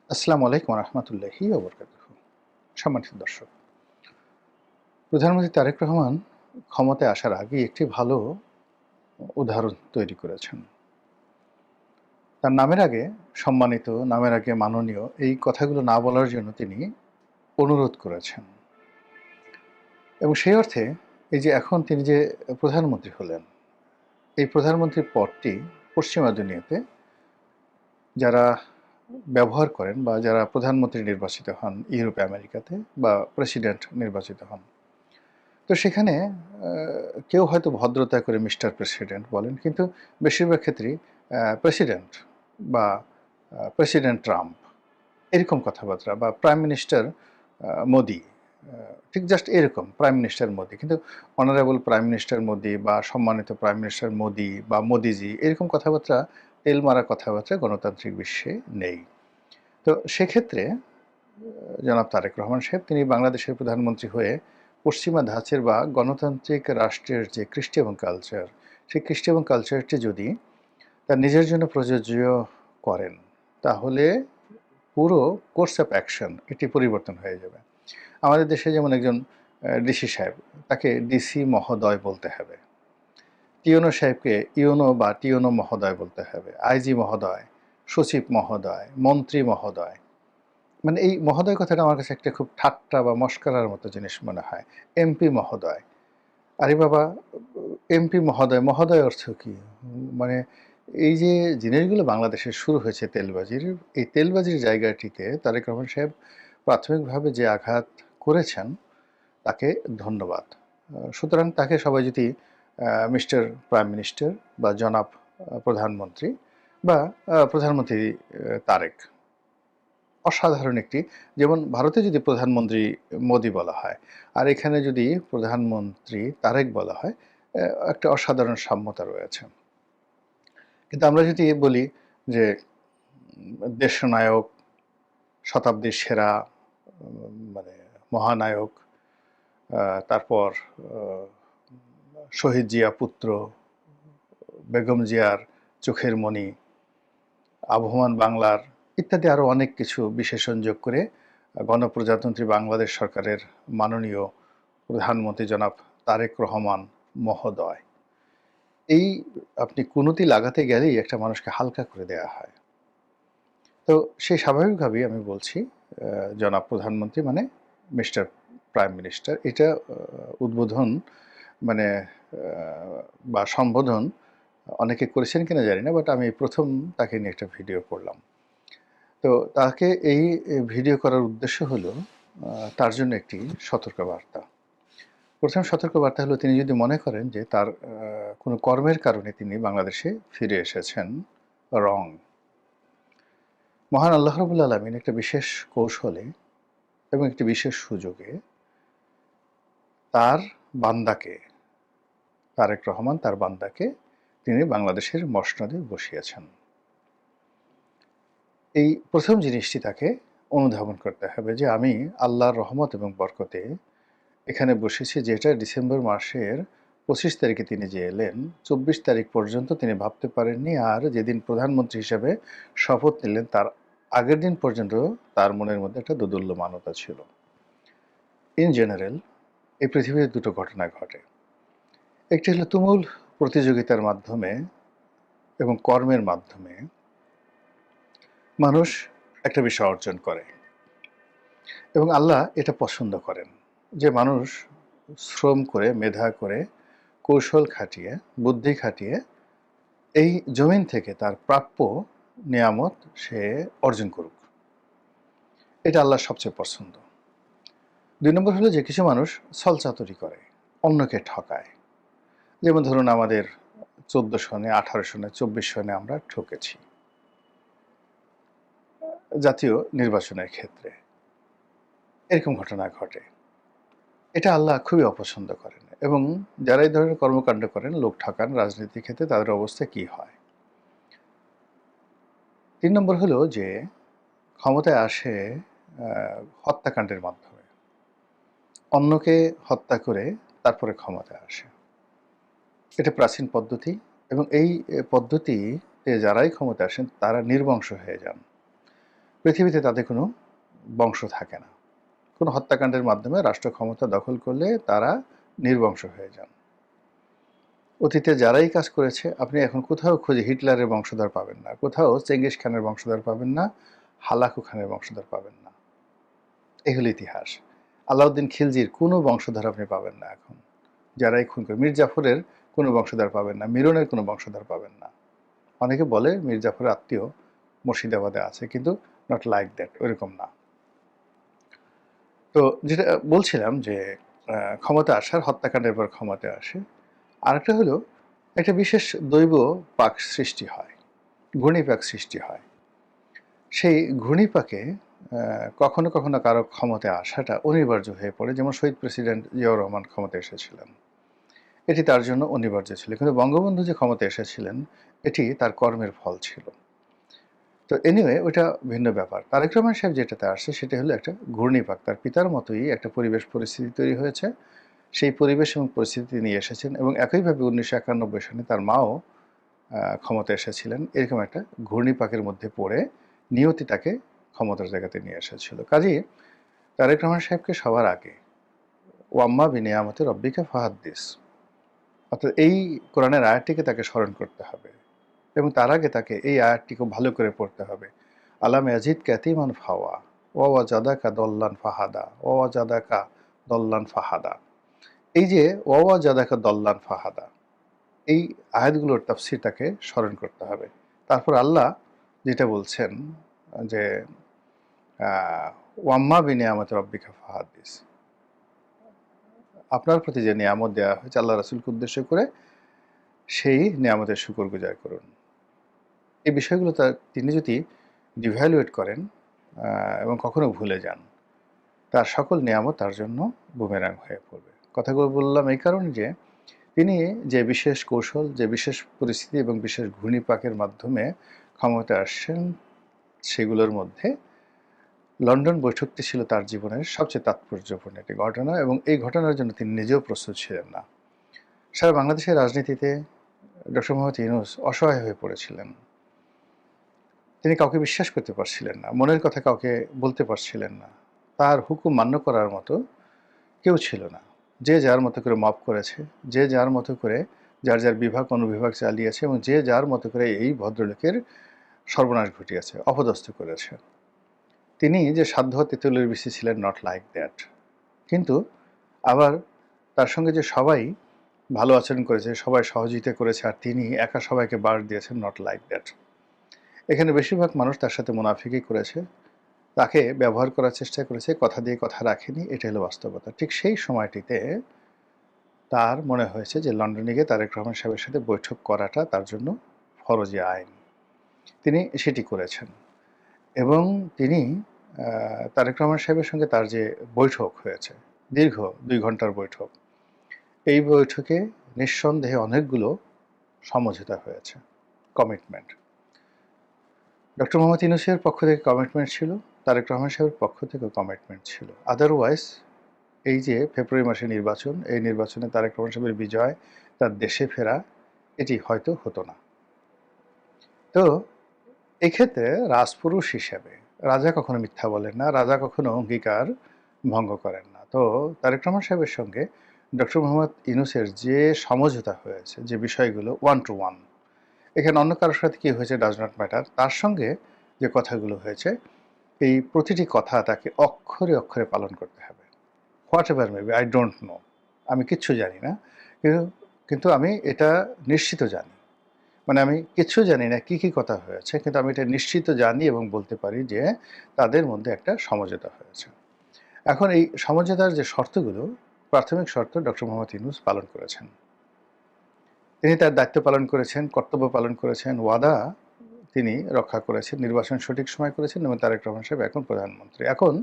আসসালামু আলাইকুম রহমতুল্লাহি ওবরকাতুহু। সম্মানিত দর্শক, প্রধানমন্ত্রী তারেক রহমান ক্ষমতায় আসার আগেই একটি ভালো উদাহরণ তৈরি করেছেন। তার নামের আগে সম্মানিত, নামের আগে মাননীয় এই কথাগুলো না বলার জন্য তিনি অনুরোধ করেছেন। এবং সেই অর্থে এই যে এখন তিনি যে প্রধানমন্ত্রী হলেন, এই প্রধানমন্ত্রীর পদটি পশ্চিমা দুনিয়াতে যারা ব্যবহার করেন বা যারা প্রধানমন্ত্রী নির্বাচিত হন ইউরোপে, আমেরিকাতে বা প্রেসিডেন্ট নির্বাচিত হন, তো সেখানে কেউ হয়তো ভদ্রতা করে মিস্টার প্রেসিডেন্ট বলেন, কিন্তু বেশিরভাগ ক্ষেত্রেই প্রেসিডেন্ট বা প্রেসিডেন্ট ট্রাম্প এরকম কথাবার্তা, বা প্রাইম মিনিস্টার মোদি, ঠিক জাস্ট এরকম প্রাইম মিনিস্টার মোদি, কিন্তু অনারেবল প্রাইম মিনিস্টার মোদি বা সম্মানিত প্রাইম মিনিস্টার মোদি বা মোদিজি, এরকম কথাবার্তা, তেল মারা কথাবার্তা গণতান্ত্রিক বিশ্বে নেই। তো সেক্ষেত্রে জনাব তারেক রহমান সাহেব তিনি বাংলাদেশের প্রধানমন্ত্রী হয়ে পশ্চিমা ধাঁচের বা গণতান্ত্রিক রাষ্ট্রের যে কৃষ্টি এবং কালচার, সেই কৃষ্টি এবং কালচারটি যদি তার নিজের জন্য প্রযোজ্য করেন, তাহলে পুরো কোর্স অফ অ্যাকশন এটি পরিবর্তন হয়ে যাবে। আমাদের দেশে যেমন একজন ডিসি সাহেব, তাকে ডিসি মহোদয় বলতে হবে। টিওনো সাহেবকে ইউনো বা টিওনো মহোদয় বলতে হবে। আইজি মহোদয়, সচিব মহোদয়, মন্ত্রী মহোদয়। মানে এই মহোদয় কথাটা আমার কাছে একটা খুব ঠাট্টা বা মশকরার মতো জিনিস মনে হয়। এমপি মহোদয়, আরে বাবা, এমপি মহোদয়, মহোদয় অর্থ কি? মানে এই যে জিনিসগুলো বাংলাদেশে শুরু হয়েছে তেলবাজির, এই তেলবাজির জায়গাটিতে তারেক রহমান সাহেব প্রাথমিকভাবে যে আঘাত করেছেন, তাকে ধন্যবাদ। সুতরাং তাকে সবাই যদি মিস্টার প্রাইম মিনিস্টার বা জনাব প্রধানমন্ত্রী বা প্রধানমন্ত্রী তারেক, অসাধারণ একটি, যেমন ভারতে যদি প্রধানমন্ত্রী মোদি বলা হয় আর এখানে যদি প্রধানমন্ত্রী তারেক বলা হয়, একটা অসাধারণ সাম্যতা রয়েছে। কিন্তু আমরা যদি বলি যে দেশনায়ক, শতাব্দীর সেরা, মানে মহানায়ক, তারপর শহীদ জিয়া পুত্র, বেগম জিয়ার চোখের মণি, আবহমান বাংলার, ইত্যাদি আরও অনেক কিছু বিশেষণ যোগ করে গণপ্রজাতন্ত্রী বাংলাদেশ সরকারের মাননীয় প্রধানমন্ত্রী জনাব তারেক রহমান মহোদয়, এই আপনি কুনুতি লাগাতে গেলেই একটা মানুষকে হালকা করে দেয়া হয়। তো সেই স্বাভাবিকভাবেই আমি বলছি জনাব প্রধানমন্ত্রী মানে মিস্টার প্রাইম মিনিস্টার, এটা উদ্বোধন মানে বা সম্বোধন অনেকে করেছেন কিনা জানি না, বাট আমি প্রথম তাকে নিয়ে একটা ভিডিও করলাম। তো তাকে এই ভিডিও করার উদ্দেশ্য হলো তার জন্য একটি সতর্কবার্তা। প্রথম সতর্কবার্তা হলো, তিনি যদি মনে করেন যে তার কোনো কর্মের কারণে তিনি বাংলাদেশে ফিরে এসেছেন, রং। মহান আল্লাহ রাব্বুল আলামিন একটা বিশেষ কৌশলে এবং একটি বিশেষ সুযোগে তার বান্দাকে, তারেক রহমান তার বান্দাকে তিনি বাংলাদেশের মসনদে বসিয়েছেন। এই প্রথম জিনিসটি তাকে অনুধাবন করতে হবে যে আমি আল্লাহর রহমত এবং বরকতে এখানে বসেছি, যেটা ডিসেম্বর মাসের 25 তারিখে তিনি যে এলেন, 24 তারিখ পর্যন্ত তিনি ভাবতে পারেননি। আর যেদিন প্রধানমন্ত্রী হিসেবে শপথ নিলেন তার আগের দিন পর্যন্ত তার মনের মধ্যে একটা দোদুল্যমানতা ছিল। ইন জেনারেল এই পৃথিবীতে দুটো ঘটনা ঘটে। একটি হলো তুমুল প্রতিযোগিতার মাধ্যমে এবং কর্মের মাধ্যমে মানুষ একটা বিষয় অর্জন করে, এবং আল্লাহ এটা পছন্দ করেন যে মানুষ শ্রম করে, মেধা করে, কৌশল খাটিয়ে, বুদ্ধি খাটিয়ে এই জমিন থেকে তার প্রাপ্য নিয়ামত সে অর্জন করুক। এটা আল্লাহর সবচেয়ে পছন্দ। 2 নম্বর হলো যে কিছু মানুষ ছলচাতুরি করে, অন্যকে ঠকায়। যেমন ধরুন আমাদের 14 সনে, 18 সনে, 24 সনে আমরা ঠকেছি জাতীয় নির্বাচনের ক্ষেত্রে। এরকম ঘটনা ঘটে। এটা আল্লাহ খুবই অপছন্দ করেন, এবং যারা এই ধরনের কর্মকাণ্ড করেন, লোক ঠকান রাজনীতির ক্ষেত্রে, তাদের অবস্থা কি হয়। 3 নম্বর হলো যে ক্ষমতায় আসে হত্যাকাণ্ডের মাধ্যমে, অন্যকে হত্যা করে তারপরে ক্ষমতায় আসে। এটা প্রাচীন পদ্ধতি, এবং এই পদ্ধতিতে যারাই ক্ষমতায় আসেন তারা নির্বংশ হয়ে যান। পৃথিবীতে তাদের কোনো বংশ থাকে না। কোনো হত্যাকাণ্ডের মাধ্যমে রাষ্ট্র ক্ষমতা দখল করলে তারা নির্বংশ হয়ে যান। অতীতে যারাই কাজ করেছে আপনি এখন কোথাও খুঁজে হিটলারের বংশধর পাবেন না, কোথাও চেঙ্গিস খানের বংশধর পাবেন না, হালাকু খানের বংশধর পাবেন না। এই হলো ইতিহাস। আলাউদ্দিন খিলজির কোনো বংশধর আপনি পাবেন না এখন। যারাই খুন করে, মীর জাফরের কোনো বংশধর পাবেন না, মিরনের কোনো বংশধর পাবেন না। অনেকে বলে মীর জাফরের আত্মীয় মুর্শিদাবাদে আছে, কিন্তু নট লাইক দ্যাট, ওইরকম না। তো যেটা বলছিলাম যে ক্ষমতা আসার, হত্যাকাণ্ডের পর ক্ষমতায় আসে। আরেকটা হলো একটা বিশেষ দৈব পাক সৃষ্টি হয়, ঘূর্ণিপাক সৃষ্টি হয়। সেই ঘূর্ণিপাকে কখনো কখনো কারো ক্ষমতায় আসাটা অনিবার্য হয়ে পড়ে, যেমন শহীদ প্রেসিডেন্ট জিয়াউর রহমান ক্ষমতায় এসেছিলেন, এটি তার জন্য অনিবার্য ছিল। কিন্তু বঙ্গবন্ধু যে ক্ষমতায় এসেছিলেন এটি তার কর্মের ফল ছিল। তো এনিওয়ে ওইটা ভিন্ন ব্যাপার। তারেক রহমান সাহেব যেটাতে আসছে সেটা হলো একটা ঘূর্ণিপাক। তার পিতার মতোই একটা পরিবেশ পরিস্থিতি তৈরি হয়েছে, সেই পরিবেশ এবং পরিস্থিতি নিয়ে এসেছেন, এবং একইভাবে 1991 সালে তার মাও ক্ষমতায় এসেছিলেন। এরকম একটা ঘূর্ণিপাকের মধ্যে পড়ে নিয়তি তাকে ক্ষমতার জায়গাতে নিয়ে এসেছিল। কাজেই তারেক রহমান সাহেবকে সবার আগে ওয়াম্মা বিনিয়ামতে রব্বিকা ফাহাদ্দিস, অর্থাৎ এই কোরআনের আয়াতটিকে তাকে স্মরণ করতে হবে, এবং তার আগে তাকে এই আয়াতটি খুব ভালো করে পড়তে হবে। আলাম ইয়াজিদ ক্যাতিমান ফাওয়া ওয়া জাদাকা দল্লান ফাহাদা, ওয়া জাদাকা দল্লান ফাহাদা। এই যে ওয়া জাদাকা দল্লান ফাহাদা, এই আয়াতগুলোর তাফসীর তাকে স্মরণ করতে হবে। তারপর আল্লাহ যেটা বলছেন যে ওয়াম্মা বিনিয়ামত রব্বিকা ফাহাদ্দিস, আপনার প্রতি যে নিয়ামত দেওয়া হয়েছে আল্লাহ রাসূলকে উদ্দেশ্য করে, সেই নিয়ামতের শুকরগুজার করুন। এই বিষয়গুলো তিনি যদি ডিভ্যালুয়েট করেন এবং কখনো ভুলে যান, তার সকল নিয়ামত তার জন্য বুমেরাং হয়ে পড়বে। কথাগুলো বললাম এই কারণে যে তিনি যে বিশেষ কৌশল, যে বিশেষ পরিস্থিতি এবং বিশেষ ঘূর্ণিপাকের মাধ্যমে ক্ষমতায় আসছেন, সেগুলোর মধ্যে লন্ডন বৈঠকটি ছিল তার জীবনের সবচেয়ে তাৎপর্যপূর্ণ একটি ঘটনা, এবং এই ঘটনার জন্য তিনি নিজেও প্রস্তুত ছিলেন না। সারা বাংলাদেশের রাজনীতিতে ডক্টর মোহাম্মদ ইউনূস অসহায় হয়ে পড়েছিলেন। তিনি কাউকে বিশ্বাস করতে পারছিলেন না, মনের কথা কাউকে বলতে পারছিলেন না। তার হুকুম মান্য করার মতো কেউ ছিল না। যে যার মতো করে মপ করেছে, যে যার মতো করে যার যার বিভাগ অনুবিভাগ চালিয়েছে, এবং যে যার মতো করে এই ভদ্রলোকের সর্বনাশ ঘটিয়েছে, অপদস্থ করেছে। তিনি যে সাধ্য তেঁতুলের বিশি ছিলেন, নট লাইক দ্যাট। কিন্তু আবার তার সঙ্গে যে সবাই ভালো আচরণ করেছে, সবাই সহযোগিতা করেছে, আর তিনি একা সবাইকে বাড় দিয়েছেন, নট লাইক দ্যাট। এখানে বেশিরভাগ মানুষ তার সাথে মুনাফিকি করেছে, তাকে ব্যবহার করার চেষ্টা করেছে, কথা দিয়ে কথা রাখেনি। এটা হলো বাস্তবতা। ঠিক সেই সময়টিতে তার মনে হয়েছে যে লন্ডনে গিয়ে তারেক রহমান সাহেবের সাথে বৈঠক করাটা তার জন্য ফরজি আইন। তিনি সেটি করেছেন, এবং তিনি তারেক রহমান সাহেবের সঙ্গে তার যে বৈঠক হয়েছে, দীর্ঘ 2 ঘন্টার বৈঠক, এই বৈঠকে নিঃসন্দেহে অনেকগুলো সমঝোতা হয়েছে, কমিটমেন্ট। ডক্টর মোহাম্মদ ইউনূসের পক্ষ থেকে কমিটমেন্ট ছিল, তারেক রহমান সাহেবের পক্ষ থেকেও কমিটমেন্ট ছিল। আদারওয়াইজ এই যে ফেব্রুয়ারি মাসে নির্বাচন, এই নির্বাচনে তারেক রহমান সাহেবের বিজয়, তার দেশে ফেরা, এটি হয়তো হতো না। তো এক্ষেত্রে রাজপুরুষ হিসেবে রাজা কখনো মিথ্যা বলেন না, রাজা কখনো অঙ্গীকার ভঙ্গ করেন না। তো তারেক রহমান সাহেবের সঙ্গে ডক্টর মোহাম্মদ ইউনূসের যে সমঝোতা হয়েছে, যে বিষয়গুলো 1 to 1, এখানে অন্য কারোর সাথে কী হয়েছে ডাজ নট ম্যাটার, তার সঙ্গে যে কথাগুলো হয়েছে, এই প্রতিটি কথা তাকে অক্ষরে অক্ষরে পালন করতে হবে। What ever maybe, I don't know, আমি কিচ্ছু জানি না, কিন্তু আমি এটা নিশ্চিত জানি, মানে আমি কিচ্ছু জানি না কী কী কথা হয়েছে, কিন্তু আমি এটা নিশ্চিত জানি এবং বলতে পারি যে তাদের মধ্যে একটা সমঝোতা হয়েছে। এখন এই সমঝোতার যে শর্তগুলো, প্রাথমিক শর্ত ডক্টর মোহাম্মদ ইউনূস পালন করেছেন। তিনি তার দায়িত্ব পালন করেছেন, কর্তব্য পালন করেছেন, ওয়াদা তিনি রক্ষা করেছেন, নির্বাচন সঠিক সময় করেছেন, এবং তারেক রহমান সাহেব এখন প্রধানমন্ত্রী। এখন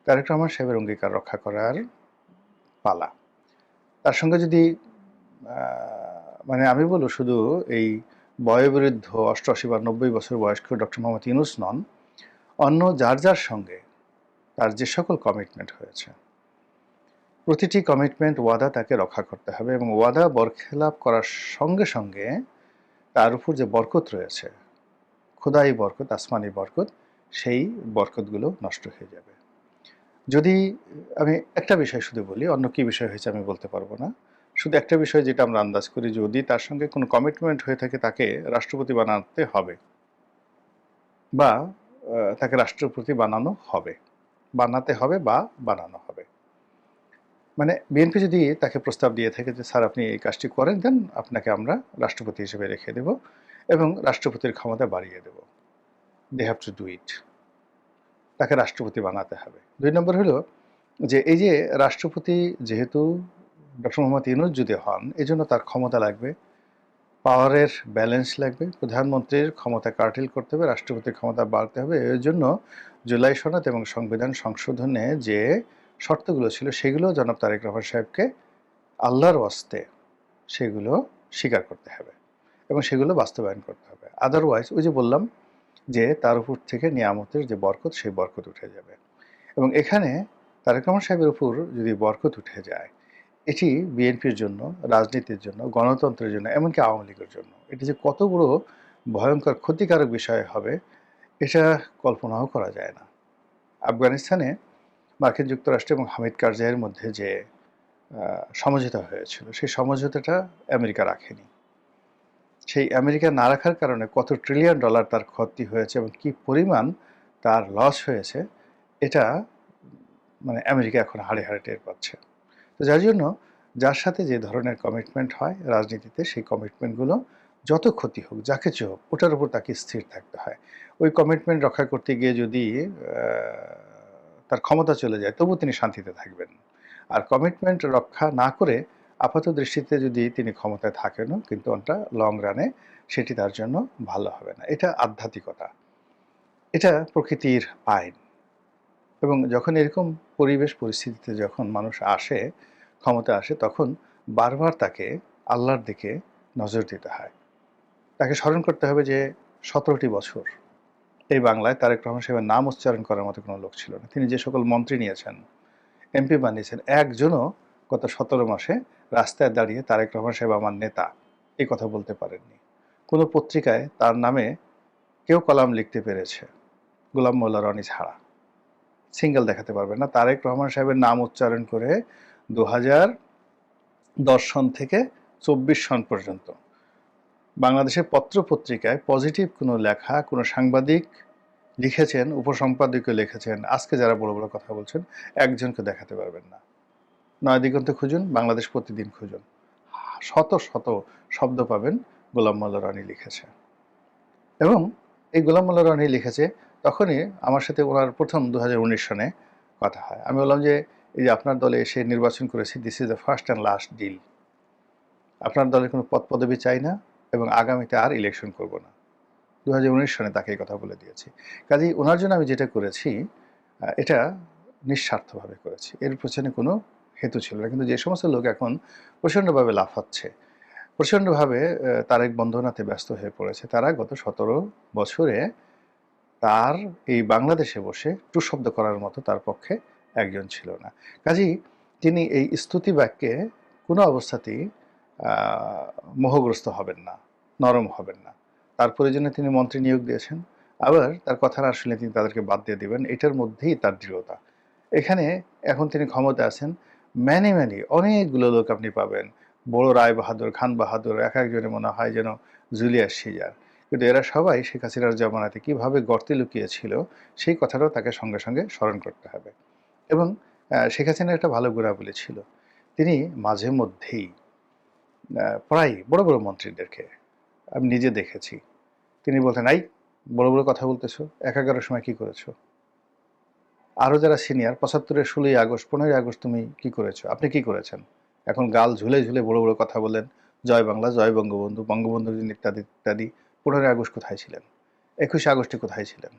তারেক রহমান সাহেবের অঙ্গীকার রক্ষা করার পালা। তার সঙ্গে যদি মানে আমি বলব, শুধু এই বয়োবৃদ্ধ 88 বা 90 বছর বয়স্ক ডক্টর মোহাম্মদ ইউনূস নন, অন্য যার যার সঙ্গে তার যে সকল কমিটমেন্ট হয়েছে, প্রতিটি কমিটমেন্ট, ওয়াদা তাকে রক্ষা করতে হবে, এবং ওয়াদা বরখেলাপ করার সঙ্গে সঙ্গে তার উপর যে বরকত রয়েছে, খোদাই বরকত, আসমানি বরকত, সেই বরকতগুলো নষ্ট হয়ে যাবে। যদি আমি একটা বিষয় শুধু বলি, অন্য কি বিষয় হয়েছে আমি বলতে পারবো না। শুধু একটা বিষয় যেটা আমরা আন্দাজ করি, যদি তার সঙ্গে কোনো কমিটমেন্ট হয়ে থাকে তাকে রাষ্ট্রপতি বানাতে হবে বা তাকে রাষ্ট্রপতি বানানো হবে, বানাতে হবে বা বানানো হবে। মানে বিএনপি যদি তাকে প্রস্তাব দিয়ে থাকে যে স্যার আপনি এই কাজটি করেন, দেন আপনাকে আমরা রাষ্ট্রপতি হিসেবে রেখে দেব এবং রাষ্ট্রপতির ক্ষমতা বাড়িয়ে দেব। They have to do it. তাকে রাষ্ট্রপতি বানাতে হবে। ২ নম্বর হলো যে এই যে রাষ্ট্রপতি যেহেতু ডক্টর মোহাম্মদ ইউনূস যদি হন, এজন্য তার ক্ষমতা লাগবে, পাওয়ারের ব্যালেন্স লাগবে, প্রধানমন্ত্রীর ক্ষমতা কার্টেল করতে হবে, রাষ্ট্রপতির ক্ষমতা বাড়াতে হবে। এর জন্য জুলাই সনদ এবং সংবিধান সংশোধনে যে শর্তগুলো ছিল সেগুলো জনাব তারেক রহমান সাহেবকে আল্লাহর ওয়াস্তে সেগুলো স্বীকার করতে হবে এবং সেগুলো বাস্তবায়ন করতে হবে। আদারওয়াইজ ওই যে বললাম যে তার উপর থেকে নিয়ামতের যে বরকত, সেই বরকত উঠে যাবে। এবং এখানে তারেক রহমান সাহেবের উপর যদি বরকত উঠে যায়, এটি বিএনপির জন্য, রাজনীতির জন্য, গণতন্ত্রের জন্য, এমনকি আওয়ামী লীগের জন্য এটি যে কত বড় ভয়ঙ্কর ক্ষতিকারক বিষয় হবে, এটা কল্পনাও করা যায় না। আফগানিস্তানে মার্কিন যুক্তরাষ্ট্র এবং হামিদ কারজাইয়ের মধ্যে যে সমঝোতা হয়েছিল, সেই সমঝোতাটা আমেরিকা রাখেনি। সেই আমেরিকা না রাখার কারণে কত ট্রিলিয়ন ডলার তার ক্ষতি হয়েছে এবং কি পরিমাণ তার লস হয়েছে, এটা মানে আমেরিকা এখন হাড়ে হাড়ে টের পাচ্ছে। তো যার জন্য যার সাথে যে ধরনের কমিটমেন্ট হয় রাজনীতিতে, সেই কমিটমেন্টগুলো যত ক্ষতি হোক, যা কিছু হোক, ওটার উপর তাকে স্থির থাকতে হয়। ওই কমিটমেন্ট রক্ষা করতে গিয়ে যদি তার ক্ষমতা চলে যায়, তবু তিনি শান্তিতে থাকবেন। আর কমিটমেন্ট রক্ষা না করে আপাত দৃষ্টিতে যদি তিনি ক্ষমতায় থাকেনও, কিন্তু ওটা লং রানে সেটি তার জন্য ভালো হবে না। এটা আধ্যাত্মিকতা, এটা প্রকৃতির আইন। এবং যখন এরকম পরিবেশ পরিস্থিতিতে যখন মানুষ আসে, ক্ষমতা আসে, তখন বারবার তাকে আল্লাহর দিকে নজর দিতে হয়। তাকে স্মরণ করতে হবে যে ১৭টি বছর এই বাংলায় তারেক রহমান সাহেবের নাম উচ্চারণ করার মতো কোনো লোক ছিল না। তিনি যে সকল মন্ত্রী নিয়েছেন, এমপি বানিয়েছেন, একজনও গত ১৭ মাসে রাস্তায় দাঁড়িয়ে তারেক রহমান সাহেব আমার নেতা এই কথা বলতে পারেননি। কোনো পত্রিকায় তার নামে কেউ কলাম লিখতে পেরেছে গোলাম মোল্লা রনি ছাড়া? সিঙ্গেল দেখাতে পারবে না। তারেক রহমান সাহেবের নাম উচ্চারণ করে ২০১০ সন থেকে ২৪ সন পর্যন্ত বাংলাদেশের পত্র-পত্রিকায় পজিটিভ কোনো লেখা, কোনো সাংবাদিক লিখেছেন, উপসম্পাদকীয় লিখেছেন, আজকে যারা বড় বড় কথা বলছেন, একজনকে দেখাতে পারবেন না। নয় দিগন্তে খুঁজুন, বাংলাদেশ প্রতিদিন খুঁজুন, শত শত শব্দ পাবেন গোলাম মোল্লা রনি লিখেছে। এবং এই গোলাম মোল্লা রনি লিখেছে, তখনই আমার সাথে ওনার প্রথম ২০১৯ সনে কথা হয়। আমি বললাম যে এই যে আপনার দলে এসে নির্বাচন করেছি, this is the first and last deal. আপনার দলের কোনো পদ পদবি চাই না এবং আগামীতে আর ইলেকশন করব না। ২০১৯ সনে তাকে এই কথা বলে দিয়েছি। কাজেই ওনার জন্য আমি যেটা করেছি, এটা নিঃস্বার্থভাবে করেছি। এর পেছনে কোনো হেতু ছিল না। কিন্তু যে সমস্ত লোক এখন প্রচণ্ডভাবে লাফাচ্ছে, প্রচণ্ডভাবে তারেক বন্দনাতে ব্যস্ত হয়ে পড়েছে, তারা গত ১৭ বছরে তার এই বাংলাদেশে বসে টু শব্দ করার মতো তার পক্ষে একজন ছিল না। কাজেই তিনি এই স্তুতি বাক্যে কোনো অবস্থাতেই মোহগ্রস্ত হবেন না, নরম হবেন না। তার প্রয়োজনে তিনি মন্ত্রী নিয়োগ দিয়েছেন, আবার তার কথা না শুনলে তিনি তাদেরকে বাদ দিয়ে দিবেন। এটার মধ্যেই তার দৃঢ়তা। এখানে এখন তিনি ক্ষমতায় আছেন, ম্যানি অনেকগুলো লোক আপনি পাবেন। বড় রায় বাহাদুর, খান বাহাদুর, এক একজনে মনে হয় যেন জুলিয়াস সিজার। কিন্তু এরা সবাই শেখ হাসিনার জামানাতে কীভাবে গর্তে লুকিয়েছিল, সেই কথাটাও তাকে সঙ্গে সঙ্গে স্মরণ করতে হবে। এবং শেখ হাসিনার একটা ভালো গুণাবলী ছিল, তিনি মাঝে মধ্যেই প্রায় বড় বড় মন্ত্রীদেরকে আমি নিজে দেখেছি, তিনি বলতেন, "এই বড় বড় কথা বলতেছো, ১১ সময় কি করেছো? আরও যারা সিনিয়র ৭৫-এর ১৬ই আগস্ট, ১৫ই আগস্ট তুমি কি করেছো? আপনি কি করেছেন? এখন গাল ঝুলে ঝুলে বড় বড় কথা বলেন, জয় বাংলা, জয় বঙ্গবন্ধু, বঙ্গবন্ধুর দিন ইত্যাদি ইত্যাদি। ১৫ই আগস্ট কোথায় ছিলেন? ২১শে আগস্টে কোথায় ছিলেন?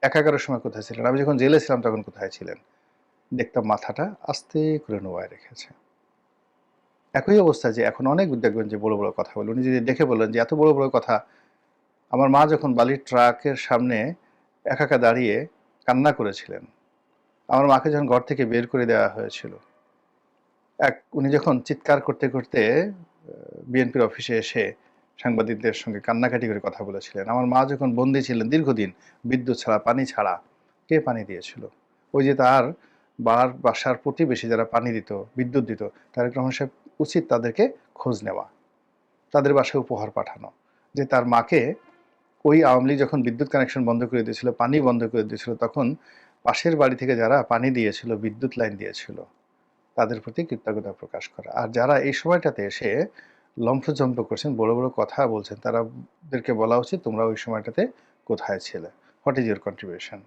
১-১১ সময় কোথায় ছিলেন? আমি যখন জেলে ছিলাম তখন কোথায় ছিলেন?" দেখতাম মাথাটা আস্তে করে নোয়ায় রেখেছে। একই অবস্থা যে এখন অনেক দেখবেন যে বড় বড় কথা বলে, উনি যদি দেখে বললেন যে এত বড় বড় কথা, আমার মা যখন বালির ট্রাকের সামনে একা দাঁড়িয়ে কান্না করেছিলেন, আমার মাকে যখন ঘর থেকে বের করে দেওয়া হয়েছিল, উনি যখন চিৎকার করতে করতে বিএনপির অফিসে এসে সাংবাদিকদের সঙ্গে কান্নাকাটি করে কথা বলেছিলেন। আমার মা যখন বন্দী ছিলেন দীর্ঘদিন বিদ্যুৎ ছাড়া, পানি ছাড়া, কে পানি দিয়েছিল? ওই যে তার বাসার প্রতিবেশী যারা পানি দিত, বিদ্যুৎ দিত, তারেক রহমান সাহেব উচিত তাদেরকে খোঁজ নেওয়া, তাদের বাসায় উপহার পাঠানো, যে তার মাকে ওই আওয়ামী লীগ যখন বিদ্যুৎ কানেকশন বন্ধ করে দিয়েছিল, পানি বন্ধ করে দিয়েছিল, তখন পাশের বাড়ি থেকে যারা পানি দিয়েছিল, বিদ্যুৎ লাইন দিয়েছিল, তাদের প্রতি কৃতজ্ঞতা প্রকাশ করা। আর যারা এই সময়টাতে এসে লম্ফজম্প করছেন, বড় বড় কথা বলছেন, তাদেরকে বলা উচিত তোমরা ওই সময়টাতে কোথায় ছিলে, হোয়াট ইজ ইউর কন্ট্রিবিউশন।